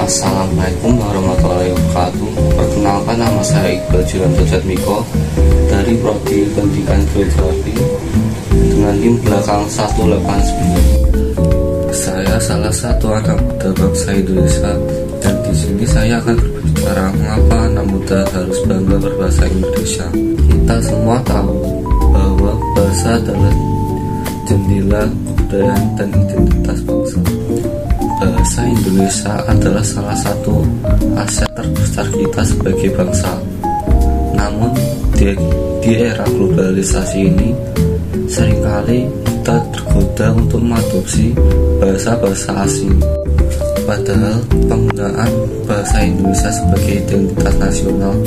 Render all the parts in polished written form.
Assalamualaikum warahmatullahi wabarakatuh. Perkenalkan, nama saya Iqbal Jiwanto Jatmiko dari Prodi Pendidikan Geografi dengan NIM belakang 189. Saya salah satu anak muda bangsa Indonesia, dan di sini saya akan berbicara mengapa anak muda harus bangga berbahasa Indonesia. Kita semua tahu bahwa bahasa adalah jendela kebudayaan dan identitas bangsa. Bahasa Indonesia adalah salah satu aset terbesar kita sebagai bangsa. Namun di era globalisasi ini, seringkali kita tergoda untuk mengadopsi bahasa-bahasa asing. Padahal penggunaan bahasa Indonesia sebagai identitas nasional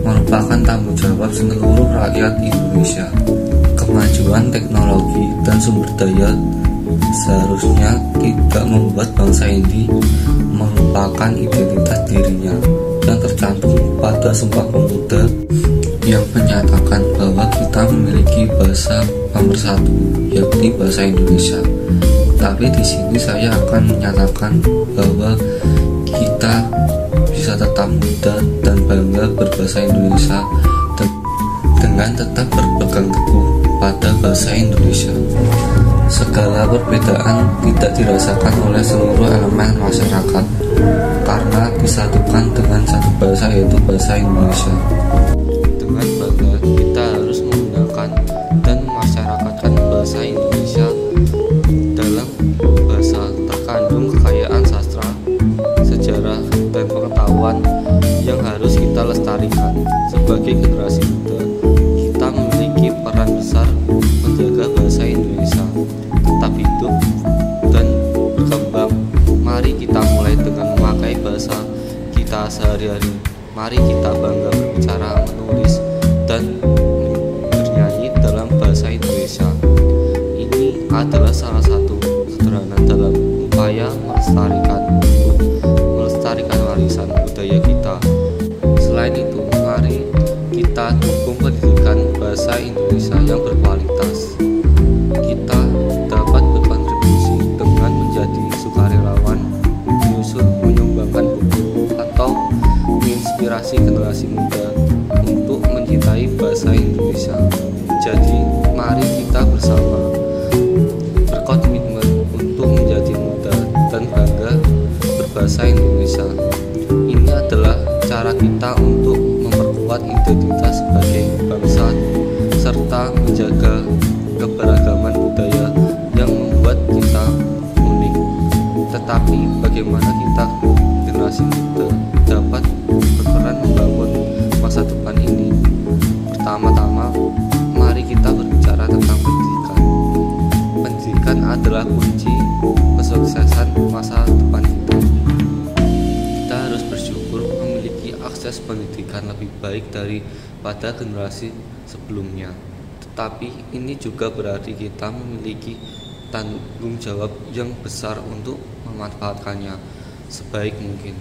merupakan tanggung jawab seluruh rakyat Indonesia. Kemajuan teknologi dan sumber daya seharusnya tidak membuat bangsa ini melupakan identitas dirinya yang tercantum pada Sumpah Pemuda yang menyatakan bahwa kita memiliki bahasa nomor satu, yakni bahasa Indonesia. Tapi di sini saya akan menyatakan bahwa kita bisa tetap muda dan bangga berbahasa Indonesia dengan tetap berpegang teguh pada bahasa Indonesia. Segala perbedaan tidak dirasakan oleh seluruh elemen masyarakat karena disatukan dengan satu bahasa, yaitu bahasa Indonesia. Dengan bangga kita harus menggunakan dan memasyarakatkan bahasa Indonesia. Dalam bahasa terkandung kekayaan sastra, sejarah, dan pengetahuan yang harus kita lestarikan. Sebagai generasi muda, kita memiliki peran besar menjaga bahasa Indonesia tetap hidup dan berkembang. Mari kita mulai dengan memakai bahasa kita sehari-hari. Mari kita bangga berbicara, menulis, dan bernyanyi dalam bahasa Indonesia. Ini adalah salah satu sederhana dalam upaya melestarikan warisan budaya kita. Selain itu, mari kita dukung pendidikan bahasa Indonesia yang berkualitas. Kita dapat berkontribusi dengan menjadi sukarelawan, menyumbangkan buku, atau menginspirasi generasi muda untuk mencintai bahasa Indonesia. Jadi, mari kita bersama berkomitmen untuk menjadi muda dan bangga berbahasa Indonesia. Ini adalah cara kita untuk memperkuat identitas sebagai bangsa serta menjaga keberagaman budaya yang membuat kita unik. Tetapi bagaimana kita generasi muda dapat berperan membangun masa depan ini? Pertama-tama, mari kita berbicara tentang pendidikan. Pendidikan adalah kunci kesuksesan masa depan kita. Kita harus bersyukur memiliki akses pendidikan lebih baik daripada generasi sebelumnya. Tetapi ini juga berarti kita memiliki tanggung jawab yang besar untuk memanfaatkannya sebaik mungkin.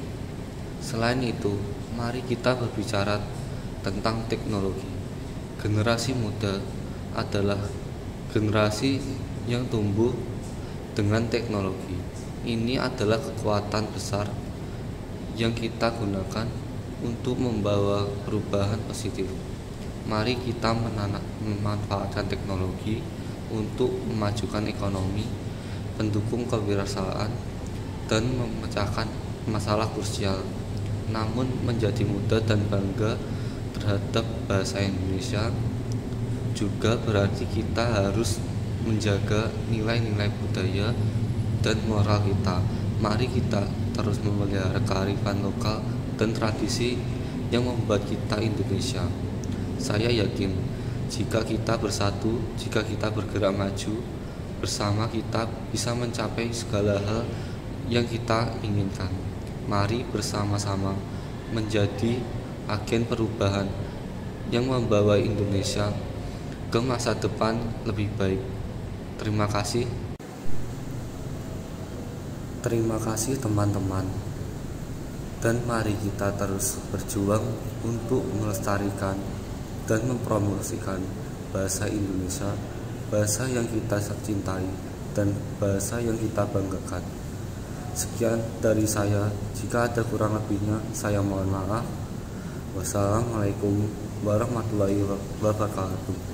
Selain itu, mari kita berbicara tentang teknologi. Generasi muda adalah generasi yang tumbuh dengan teknologi. Ini adalah kekuatan besar yang kita gunakan untuk membawa perubahan positif. Mari kita memanfaatkan teknologi untuk memajukan ekonomi, mendukung kewirausahaan, dan memecahkan masalah krusial. Namun menjadi muda dan bangga terhadap bahasa Indonesia juga berarti kita harus menjaga nilai-nilai budaya dan moral kita. Mari kita terus memelihara kearifan lokal dan tradisi yang membuat kita Indonesia. Saya yakin jika kita bersatu, jika kita bergerak maju bersama, kita bisa mencapai segala hal yang kita inginkan. Mari bersama-sama menjadi agen perubahan yang membawa Indonesia ke masa depan lebih baik. Terima kasih. Terima kasih teman-teman. Dan mari kita terus berjuang untuk melestarikan dan mempromosikan bahasa Indonesia, bahasa yang kita cintai dan bahasa yang kita banggakan. Sekian dari saya. Jika ada kurang lebihnya, saya mohon maaf. Wassalamualaikum warahmatullahi wabarakatuh.